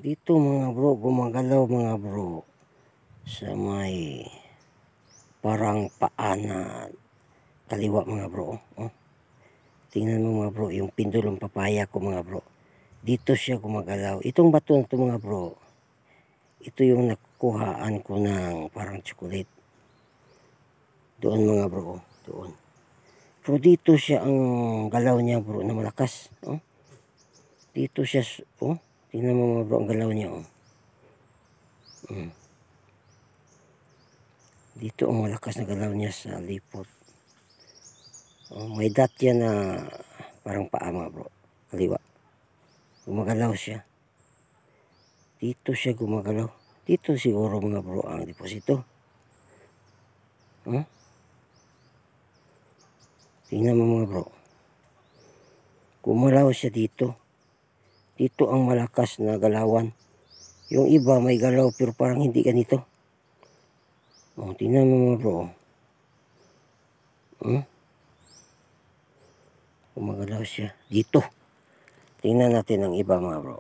Dito mga bro, gumagalaw mga bro sa may parang paa na kaliwa mga bro. Oh. Tingnan mo mga bro, yung pindulong papaya ko mga bro. Dito siya gumagalaw. Itong bato na ito mga bro, ito yung nakukuhaan ko ng parang chocolate. Doon mga bro, doon. Pero dito siya ang galaw niya bro na malakas. Oh. Dito siya, oh. Tingnan mo mga bro ang galaw niya. Oh. Dito ang malakas na galaw niya sa lipot. Oh, may dot yan na parang paa mga bro. Kaliwa. Gumagalaw siya. Dito siya gumagalaw. Dito siguro mga bro ang deposito. Tingnan mo mga bro. Gumalaw siya dito. Dito ang malakas na galawan. Yung iba may galaw pero parang hindi ganito. Oh, tingnan mo mga bro. Gumagalaw siya dito. Tingnan natin ang iba mga bro.